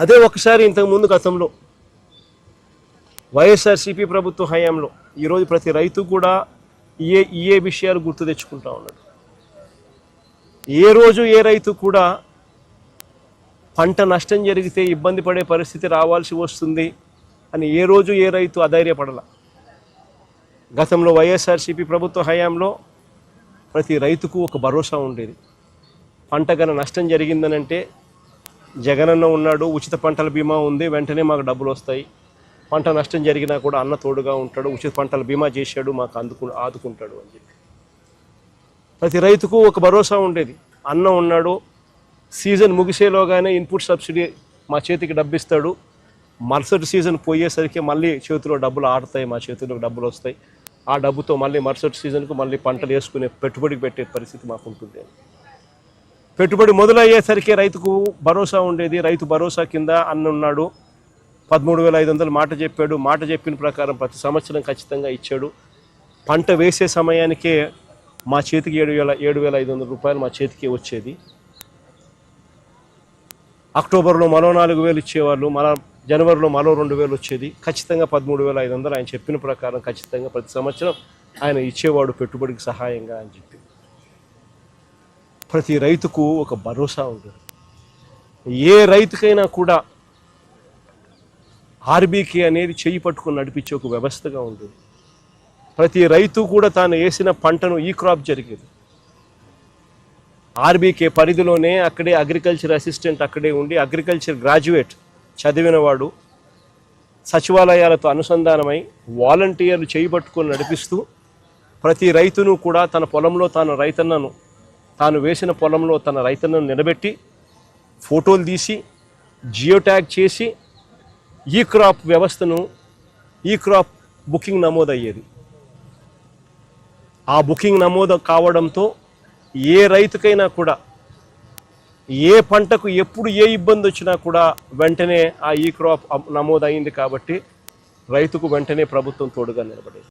అదే ఒకసారి ఇంతకుముందు గతంలో వైఎస్ఆర్సీపీ ప్రభుత్వ హయాంలో ఈరోజు ప్రతి రైతు కూడా ఏ విషయాలు గుర్తు తెచ్చుకుంటా ఉన్నాడు. ఏ రోజు ఏ రైతు కూడా పంట నష్టం జరిగితే ఇబ్బంది పడే పరిస్థితి రావాల్సి వస్తుంది అని ఏ రోజు ఏ రైతు అధైర్యపడాల. గతంలో వైఎస్ఆర్సీపీ ప్రభుత్వ హయాంలో ప్రతి రైతుకు ఒక భరోసా ఉండేది. పంట గన నష్టం జరిగిందనంటే జగనన్న ఉన్నాడు, ఉచిత పంటల బీమా ఉంది, వెంటనే మాకు డబ్బులు వస్తాయి. పంట నష్టం జరిగినా కూడా అన్న తోడుగా ఉంటాడు, ఉచిత పంటల బీమా చేశాడు, మాకు ఆదుకుంటాడు అని చెప్పి ప్రతి రైతుకు ఒక భరోసా ఉండేది. అన్న ఉన్నాడు, సీజన్ ముగిసేలోగానే ఇన్పుట్ సబ్సిడీ మా చేతికి డబ్బిస్తాడు, మరుసటి సీజన్ పోయేసరికి మళ్ళీ చేతిలో డబ్బులు ఆడతాయి, మా చేతిలో డబ్బులు వస్తాయి, ఆ డబ్బుతో మళ్ళీ మరుసటి సీజన్కు మళ్ళీ పంటలు వేసుకునే పెట్టుబడికి పెట్టే పరిస్థితి మాకు ఉంటుంది. పెట్టుబడి మొదలయ్యేసరికి రైతుకు భరోసా ఉండేది. రైతు భరోసా కింద అన్న ఉన్నాడు, 13,500 మాట చెప్పాడు. మాట చెప్పిన ప్రకారం ప్రతి సంవత్సరం ఖచ్చితంగా ఇచ్చాడు. పంట వేసే సమయానికే మా చేతికి 7,500 రూపాయలు మా చేతికి వచ్చేది. అక్టోబర్లో మరో 4,000 ఇచ్చేవాళ్ళు, జనవరిలో మరో 2,000 వచ్చేది. ఖచ్చితంగా 13,500 ఆయన చెప్పిన ప్రకారం ఖచ్చితంగా ప్రతి సంవత్సరం ఆయన ఇచ్చేవాడు పెట్టుబడికి సహాయంగా అని చెప్పి ప్రతి రైతుకు ఒక భరోసా ఉంటుంది. ఏ రైతుకైనా కూడా ఆర్బీకే అనేది చేయి పట్టుకుని నడిపించే ఒక వ్యవస్థగా ఉంటుంది. ప్రతి రైతు కూడా తాను వేసిన పంటను ఈ క్రాప్ జరిగేది. ఆర్బీకే పరిధిలోనే అక్కడే అగ్రికల్చర్ అసిస్టెంట్ అక్కడే ఉండి అగ్రికల్చర్ గ్రాడ్యుయేట్ చదివినవాడు సచివాలయాలతో అనుసంధానమై వాలంటీర్లు చేయబట్టుకొని నడిపిస్తూ ప్రతి రైతును కూడా తన పొలంలో తాను వేసిన పొలంలో తన రైతన్నను నిలబెట్టి ఫోటోలు తీసి జియో ట్యాగ్ చేసి ఈ క్రాప్ వ్యవస్థను ఈ క్రాప్ బుకింగ్ నమోదయ్యేది. ఆ బుకింగ్ నమోదు కావడంతో ఏ రైతుకైనా కూడా ఏ పంటకు ఎప్పుడు ఏ ఇబ్బంది వచ్చినా కూడా వెంటనే ఆ ఈ క్రాప్ నమోదైంది కాబట్టి రైతుకు వెంటనే ప్రభుత్వం తోడుగా నిలబడేది.